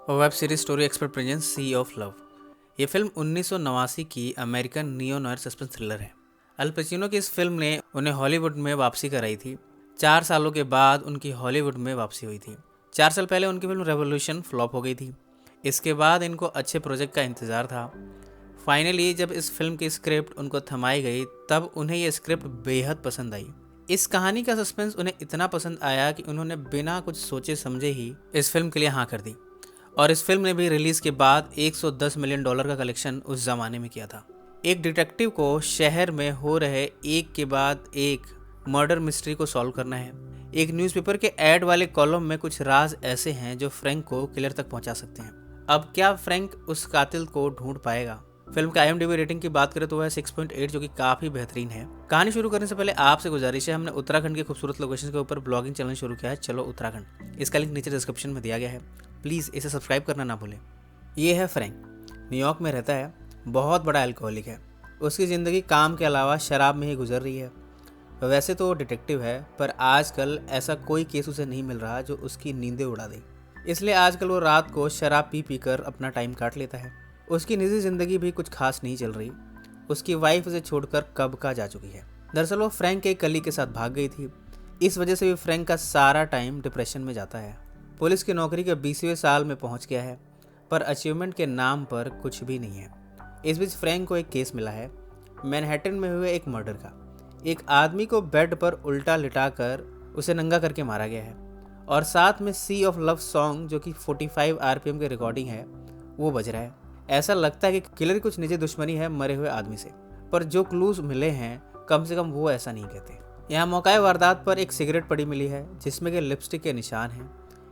और web series story expert presents Sea of Love. ये film 1989 की American neo noir suspense thriller है। Al Pacino की इस फिल्म ने उन्हें हॉलीवुड में वापसी कराई थी। 4 सालों के बाद उनकी हॉलीवुड में वापसी हुई थी। 4 साल पहले उनकी फिल्म रेवोल्यूशन फ्लॉप हो गई थी। इसके बाद इनको अच्छे प्रोजेक्ट का इंतज़ार था। फाइनली जब इस फिल्म की स्क्रिप्ट उनको थमाई गई तब उन्हें यह स्क्रिप्ट बेहद पसंद आई। इस कहानी का सस्पेंस उन्हें इतना पसंद आया कि उन्होंने बिना कुछ सोचे समझे ही इस फिल्म के लिए हाँ कर दी। और इस फिल्म ने भी रिलीज के बाद $110 मिलियन का कलेक्शन उस जमाने में किया था। एक डिटेक्टिव को शहर में हो रहे एक के बाद एक मर्डर मिस्ट्री को सॉल्व करना है। एक न्यूज़पेपर के ऐड वाले कॉलम में कुछ राज ऐसे हैं जो फ्रैंक को किलर तक पहुंचा सकते हैं। अब क्या फ्रैंक उस कातिल को ढूंढ पाएगा? फिल्म का IMDb रेटिंग की बात करें तो वह 6.8 जो कि काफी बेहतरीन है। कहानी शुरू करने से पहले आपसे गुजारिश है, हमने उत्तराखंड के खूबसूरत लोकेशन के ऊपर ब्लॉगिंग चैनल शुरू किया है चलो उत्तराखंड। इसका लिंक नीचे डिस्क्रिप्शन में दिया गया है, प्लीज़ इसे सब्सक्राइब करना ना भूलें। ये है फ्रैंक, न्यूयॉर्क में रहता है, बहुत बड़ा अल्कोहलिक है। उसकी ज़िंदगी काम के अलावा शराब में ही गुजर रही है। वैसे तो वो डिटेक्टिव है, पर आजकल ऐसा कोई केस उसे नहीं मिल रहा जो उसकी नींदें उड़ा दे। इसलिए आजकल वो रात को शराब पी पी कर अपना टाइम काट लेता है। उसकी निजी ज़िंदगी भी कुछ खास नहीं चल रही। उसकी वाइफ उसे छोड़कर कब का जा चुकी है। दरअसल वो फ्रैंक के कलीग के साथ भाग गई थी। इस वजह से भी फ्रैंक का सारा टाइम डिप्रेशन में जाता है। पुलिस की नौकरी के 20वें साल में पहुंच गया है, पर अचीवमेंट के नाम पर कुछ भी नहीं है। इस बीच फ्रैंक को एक केस मिला है मैनहट्टन में हुए एक मर्डर का। एक आदमी को बेड पर उल्टा लिटाकर उसे नंगा करके मारा गया है, और साथ में सी ऑफ लव सॉन्ग जो कि 45 RPM की रिकॉर्डिंग है वो बज रहा है। ऐसा लगता है कि किलर की कुछ निजी दुश्मनी है मरे हुए आदमी से, पर जो क्लूज मिले हैं कम से कम वो ऐसा नहीं कहते। यहाँ मौका वारदात पर एक सिगरेट पड़ी मिली है जिसमें कि लिपस्टिक के निशान हैं।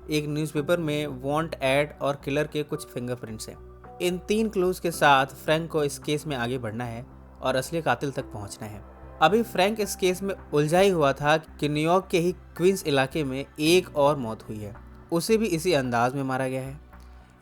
एक न्यूज़पेपर में वांट ऐड और किलर के कुछ फिंगरप्रिंट्स हैं। इन 3 क्लूज के साथ फ्रैंक को इस केस में आगे बढ़ना है और असली कातिल तक पहुंचना है। अभी फ्रैंक इस केस में उलझा ही हुआ था कि न्यूयॉर्क के ही क्वींस इलाके में एक और मौत हुई है। उसे भी इसी अंदाज में मारा गया है,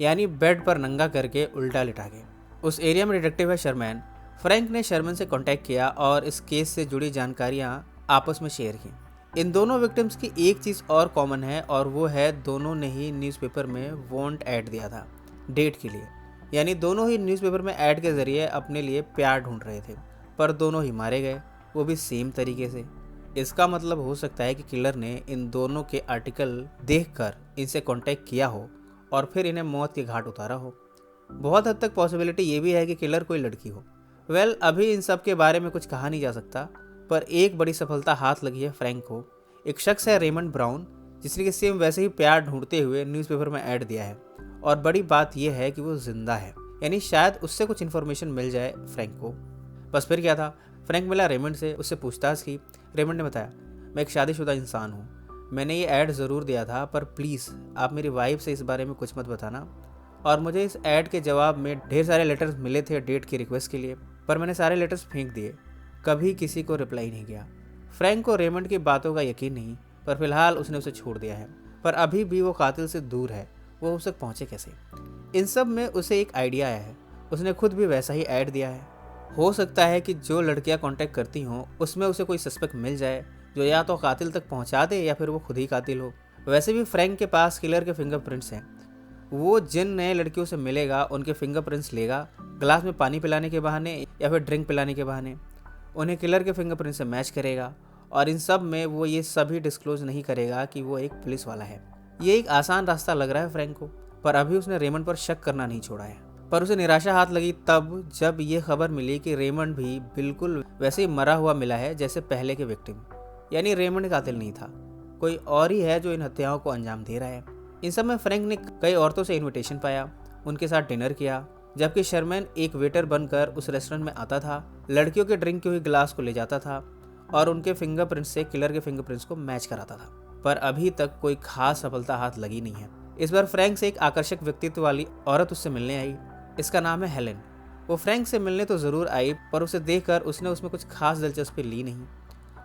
यानी बेड पर नंगा करके उल्टा लिटा के। उस एरिया में डिटेक्टिव है शर्मैन। फ्रैंक ने शर्मैन से कांटेक्ट किया और इस केस से जुड़ी जानकारियां आपस में शेयर की। इन दोनों विक्टिम्स की एक चीज़ और कॉमन है, और वो है दोनों ने ही न्यूज़पेपर में वांट ऐड दिया था डेट के लिए। यानी दोनों ही न्यूज़पेपर में ऐड के ज़रिए अपने लिए प्यार ढूंढ रहे थे, पर दोनों ही मारे गए, वो भी सेम तरीके से। इसका मतलब हो सकता है कि किलर ने इन दोनों के आर्टिकल देखकर इनसे कांटेक्ट किया हो और फिर इन्हें मौत के घाट उतारा हो। बहुत हद तक पॉसिबिलिटी ये भी है कि किलर कोई लड़की हो। अभी इन सब के बारे में कुछ कहा नहीं जा सकता, पर एक बड़ी सफलता हाथ लगी है फ्रैंक को। एक शख्स है रेमंड ब्राउन, जिसने कि सेम वैसे ही प्यार ढूंढते हुए न्यूज़पेपर में ऐड दिया है, और बड़ी बात यह है कि वो जिंदा है, यानी शायद उससे कुछ इन्फॉर्मेशन मिल जाए फ्रैंक को। बस फिर क्या था, फ्रैंक मिला रेमंड से, उससे पूछताछ की। रेमंड ने बताया, मैं एक शादीशुदा इंसान हूँ, मैंने ये ऐड ज़रूर दिया था, पर प्लीज़ आप मेरी वाइफ से इस बारे में कुछ मत बताना। और मुझे इस ऐड के जवाब में ढेर सारे लेटर्स मिले थे डेट की रिक्वेस्ट के लिए, पर मैंने सारे लेटर्स फेंक दिए, कभी किसी को रिप्लाई नहीं किया। फ्रैंक को रेमंड की बातों का यकीन नहीं, पर फिलहाल उसने उसे छोड़ दिया है। पर अभी भी वो कातिल से दूर है, वो उस तक पहुंचे कैसे? इन सब में उसे एक आइडिया आया है, उसने खुद भी वैसा ही ऐड दिया है। हो सकता है कि जो लड़कियां कांटेक्ट करती हों उसमें उसे कोई सस्पेक्ट मिल जाए जो या तो कातिल तक पहुंचा दे या फिर वो खुद ही कातिल हो। वैसे भी फ्रैंक के पास किलर के फिंगरप्रिंट्स हैं। वो जिन नए लड़कियों से मिलेगा उनके फिंगरप्रिंट्स लेगा, ग्लास में पानी पिलाने के बहाने या फिर ड्रिंक पिलाने के बहाने, उन्हें किलर के फिंगरप्रिंट से मैच करेगा, और इन सब में वो ये सभी डिस्क्लोज नहीं करेगा कि वो एक पुलिस वाला है। ये एक आसान रास्ता लग रहा है फ्रैंक को, पर अभी उसने रेमंड पर शक करना नहीं छोड़ा है। पर उसे निराशा हाथ लगी तब जब ये खबर मिली कि रेमंड भी बिल्कुल वैसे ही मरा हुआ मिला है जैसे पहले के विक्टिम। यानी रेमंड कातिल नहीं था, कोई और ही है जो इन हत्याओं को अंजाम दे रहा है। इन सब में फ्रैंक ने कई औरतों से इन्विटेशन पाया, उनके साथ डिनर किया, जबकि शर्मैन एक वेटर बनकर उस रेस्टोरेंट में आता था, लड़कियों के ड्रिंक के हुए गिलास को ले जाता था और उनके फिंगरप्रिंट्स से किलर के फिंगरप्रिंट्स को मैच कराता था। पर अभी तक कोई खास सफलता हाथ लगी नहीं है। इस बार फ्रैंक से एक आकर्षक व्यक्तित्व वाली औरत उससे मिलने आई। इसका नाम है हेलेन। वो फ्रैंक से मिलने तो ज़रूर आई, पर उसे देखकर उसने उसमें कुछ खास दिलचस्पी ली नहीं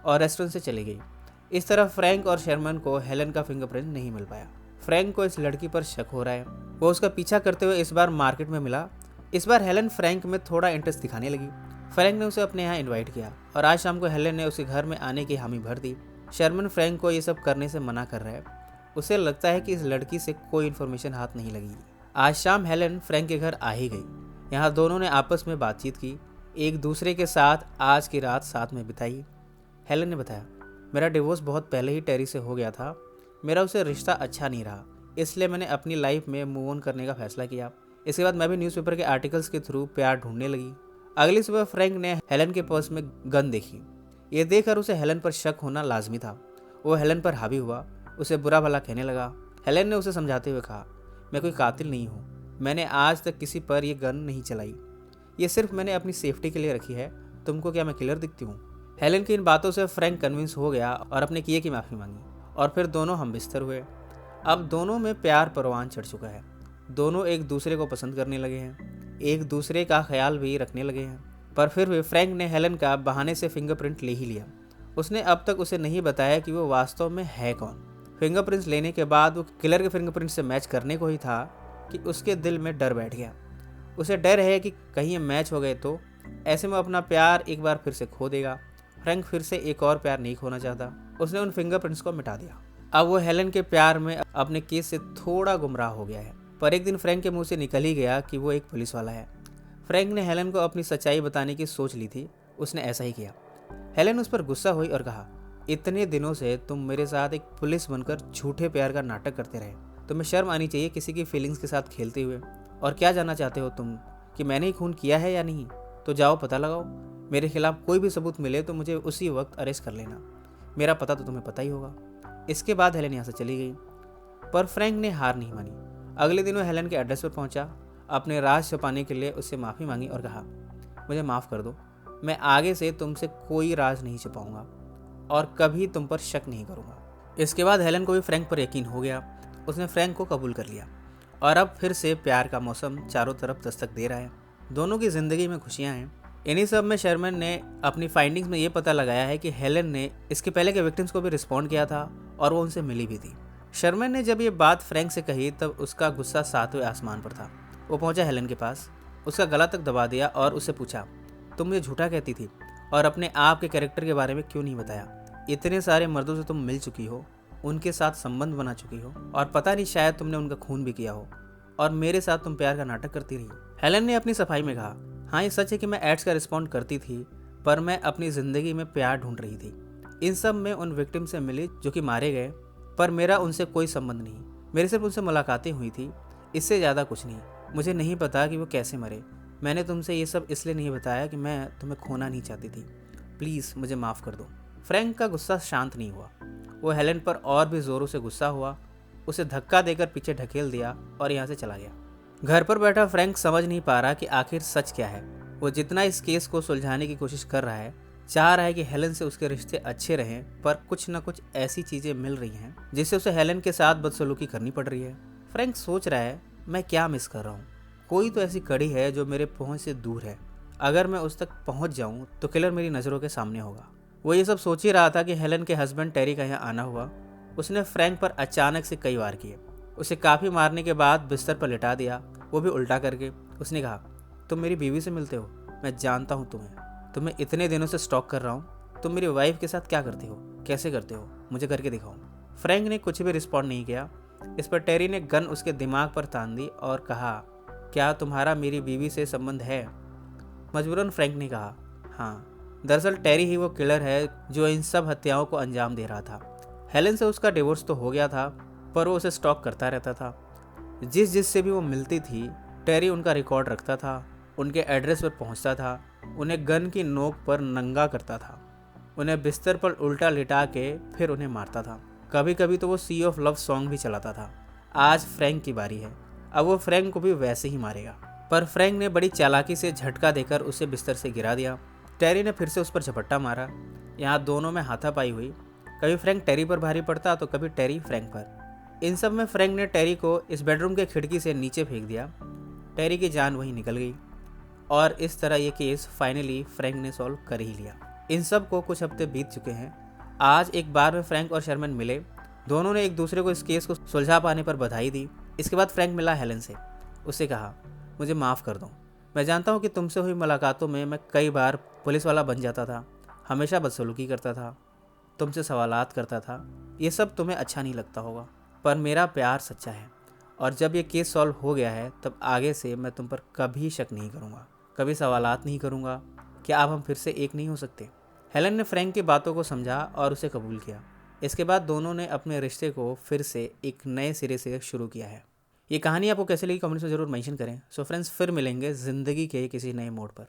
और रेस्टोरेंट से चली गई। इस तरह फ्रैंक और शर्मन को हेलेन का फिंगरप्रिंट नहीं मिल पाया। फ्रैंक को इस लड़की पर शक हो रहा है। वो उसका पीछा करते हुए इस बार मार्केट में मिला। इस बार हेलेन फ्रैंक में थोड़ा इंटरेस्ट दिखाने लगी। फ्रैंक ने उसे अपने यहाँ इनवाइट किया और आज शाम को हेलेन ने उसे घर में आने की हामी भर दी। शर्मन फ्रैंक को ये सब करने से मना कर रहा है। उसे लगता है कि इस लड़की से कोई इन्फॉर्मेशन हाथ नहीं लगी। आज शाम हेलन फ्रैंक के घर आ ही गई। यहाँ दोनों ने आपस में बातचीत की, एक दूसरे के साथ आज की रात साथ में बिताई। हेलन ने बताया, मेरा डिवोर्स बहुत पहले ही टेरी से हो गया था। मेरा उससे रिश्ता अच्छा नहीं रहा, इसलिए मैंने अपनी लाइफ में मूव ऑन करने का फैसला किया। इसके बाद मैं भी न्यूज़पेपर के आर्टिकल्स के थ्रू प्यार ढूंढने लगी। अगली सुबह फ्रैंक ने हेलन के पर्स में गन देखी। ये देखकर उसे हेलन पर शक होना लाजमी था। वो हेलन पर हावी हुआ, उसे बुरा भला कहने लगा। हेलन ने उसे समझाते हुए कहा, मैं कोई कातिल नहीं हूँ, मैंने आज तक किसी पर यह गन नहीं चलाई, ये सिर्फ मैंने अपनी सेफ्टी के लिए रखी है। तुमको क्या मैं किलर दिखती हूँ? हेलन की इन बातों से फ्रैंक कन्विंस हो गया और अपने किए की माफ़ी मांगी और फिर दोनों हम बिस्तर हुए। अब दोनों में प्यार परवान चढ़ चुका है। दोनों एक दूसरे को पसंद करने लगे हैं, एक दूसरे का ख्याल भी रखने लगे हैं। पर फिर भी फ्रैंक ने हेलन का बहाने से फिंगरप्रिंट ले ही लिया। उसने अब तक उसे नहीं बताया कि वो वास्तव में है कौन। फिंगरप्रिंट्स लेने के बाद वो किलर के फिंगरप्रिंट से मैच करने को ही था कि उसके दिल में डर बैठ गया। उसे डर है कि कहीं ये मैच हो गए तो ऐसे में अपना प्यार एक बार फिर से खो देगा। फ्रैंक फिर से एक और प्यार नहीं खोना चाहता। उसने उन फिंगरप्रिंट्स को मिटा दिया। अब वो हेलन के प्यार में अपने केस से थोड़ा गुमराह हो गया है। पर एक दिन फ्रैंक के मुंह से निकल ही गया कि वो एक पुलिस वाला है। फ्रैंक ने हेलन को अपनी सच्चाई बताने की सोच ली थी। उसने ऐसा ही किया। हेलन उस पर गुस्सा हुई और कहा, इतने दिनों से तुम मेरे साथ एक पुलिस बनकर झूठे प्यार का नाटक करते रहे। तुम्हें शर्म आनी चाहिए किसी की फीलिंग्स के साथ खेलते हुए। और क्या जानना चाहते हो तुम कि मैंने ही खून किया है या नहीं? तो जाओ पता लगाओ। मेरे खिलाफ कोई भी सबूत मिले तो मुझे उसी वक्त अरेस्ट कर लेना। मेरा पता तो तुम्हें पता ही होगा। इसके बाद हेलन यहाँ से चली गई। पर फ्रैंक ने हार नहीं मानी। अगले दिन वो हेलन के एड्रेस पर पहुंचा, अपने राज छुपाने के लिए उससे माफ़ी मांगी और कहा, मुझे माफ़ कर दो, मैं आगे से तुमसे कोई राज नहीं छुपाऊंगा और कभी तुम पर शक नहीं करूंगा। इसके बाद हेलन को भी फ्रैंक पर यकीन हो गया। उसने फ्रैंक को कबूल कर लिया और अब फिर से प्यार का मौसम चारों तरफ दस्तक दे रहा है। दोनों की ज़िंदगी में खुशियां हैं। इन्हीं सब में शर्मन ने अपनी फाइंडिंग्स में ये पता लगाया है कि हेलन ने इसके पहले के विक्टिम्स को भी रिस्पॉन्ड किया था और वो उनसे मिली भी थी। शर्मन ने जब ये बात फ्रैंक से कही तब उसका गुस्सा 7वें आसमान पर था। वो पहुंचा हेलन के पास, उसका गला तक दबा दिया और उससे पूछा, तुम मुझे झूठा कहती थी और अपने आप के कैरेक्टर के बारे में क्यों नहीं बताया? इतने सारे मर्दों से तुम मिल चुकी हो, उनके साथ संबंध बना चुकी हो और पता नहीं शायद तुमने उनका खून भी किया हो और मेरे साथ तुम प्यार का नाटक करती रही। हेलन ने अपनी सफाई में कहा, हाँ ये सच है कि मैं एड्स का रिस्पॉन्ड करती थी, पर मैं अपनी ज़िंदगी में प्यार ढूंढ रही थी। इन सब में उन विक्टिम से मिली जो कि मारे गए, पर मेरा उनसे कोई संबंध नहीं। मेरी सिर्फ उनसे मुलाकातें हुई थी, इससे ज़्यादा कुछ नहीं। मुझे नहीं पता कि वो कैसे मरे। मैंने तुमसे ये सब इसलिए नहीं बताया कि मैं तुम्हें खोना नहीं चाहती थी। प्लीज़ मुझे माफ़ कर दो। फ्रैंक का गुस्सा शांत नहीं हुआ। वो हेलन पर और भी ज़ोरों से गुस्सा हुआ, उसे धक्का देकर पीछे ढकेल दिया और यहाँ से चला गया। घर पर बैठा फ्रैंक समझ नहीं पा रहा कि आखिर सच क्या है। वो जितना इस केस को सुलझाने की कोशिश कर रहा है, चाह रहा है कि हेलन से उसके रिश्ते अच्छे रहें, पर कुछ न कुछ ऐसी चीज़ें मिल रही हैं जिससे उसे हेलन के साथ बदसलूकी करनी पड़ रही है। फ्रैंक सोच रहा है, मैं क्या मिस कर रहा हूँ? कोई तो ऐसी कड़ी है जो मेरे पहुँच से दूर है। अगर मैं उस तक पहुँच जाऊँ तो किलर मेरी नज़रों के सामने होगा। वो ये सब सोच ही रहा था कि हेलन के हस्बैंड टेरी का यहाँ आना हुआ। उसने फ्रैंक पर अचानक से कई वार किए। उसे काफ़ी मारने के बाद बिस्तर पर लिटा दिया, वो भी उल्टा करके। उसने कहा, तुम मेरी बीवी से मिलते हो, मैं जानता हूँ तुम्हें इतने दिनों से स्टॉक कर रहा हूँ। तुम मेरी वाइफ के साथ क्या करते हो, कैसे करते हो, मुझे करके दिखाओ। फ्रैंक ने कुछ भी रिस्पॉन्ड नहीं किया। इस पर टेरी ने गन उसके दिमाग पर तान दी और कहा, क्या तुम्हारा मेरी बीवी से संबंध है? मजबूरन फ्रैंक ने कहा, हाँ। दरअसल टेरी ही वो किलर है जो इन सब हत्याओं को अंजाम दे रहा था। हेलन से उसका डिवोर्स तो हो गया था, पर वो उसे स्टॉक करता रहता था। जिससे भी वो मिलती थी, टेरी उनका रिकॉर्ड रखता था, उनके एड्रेस पर पहुंचता था, उन्हें गन की नोक पर नंगा करता था, उन्हें बिस्तर पर उल्टा लिटा के फिर उन्हें मारता था। कभी कभी तो वो सी ऑफ लव सॉन्ग भी चलाता था। आज फ्रैंक की बारी है, अब वो फ्रैंक को भी वैसे ही मारेगा। पर फ्रैंक ने बड़ी चालाकी से झटका देकर उसे बिस्तर से गिरा दिया। टेरी ने फिर से उस पर झपट्टा मारा। यहाँ दोनों में हाथापाई हुई। कभी फ्रैंक टेरी पर भारी पड़ता तो कभी टेरी फ्रैंक पर। इन सब में फ्रैंक ने टेरी को इस बेडरूम के खिड़की से नीचे फेंक दिया। टेरी की जान वहीं निकल गई और इस तरह ये केस फाइनली फ्रैंक ने सॉल्व कर ही लिया। इन सब को कुछ हफ्ते बीत चुके हैं। आज एक बार में फ्रैंक और शर्मन मिले। दोनों ने एक दूसरे को इस केस को सुलझा पाने पर बधाई दी। इसके बाद फ्रैंक मिला हेलन से। उससे कहा, मुझे माफ़ कर दो। मैं जानता हूँ कि तुमसे हुई मुलाकातों में मैं कई बार पुलिस वाला बन जाता था, हमेशा बदसलूकी करता था, तुमसे सवालात करता था। ये सब तुम्हें अच्छा नहीं लगता होगा, पर मेरा प्यार सच्चा है और जब ये केस सॉल्व हो गया है तब आगे से मैं तुम पर कभी शक नहीं करूँगा, कभी सवालात नहीं करूँगा। क्या अब हम फिर से एक नहीं हो सकते? हेलन ने फ्रैंक की बातों को समझा और उसे कबूल किया। इसके बाद दोनों ने अपने रिश्ते को फिर से एक नए सिरे से शुरू किया है। ये कहानी आपको कैसे लगी कमेंट्स में ज़रूर मेंशन करें। सो फ्रेंड्स, फिर मिलेंगे ज़िंदगी के किसी नए मोड़ पर।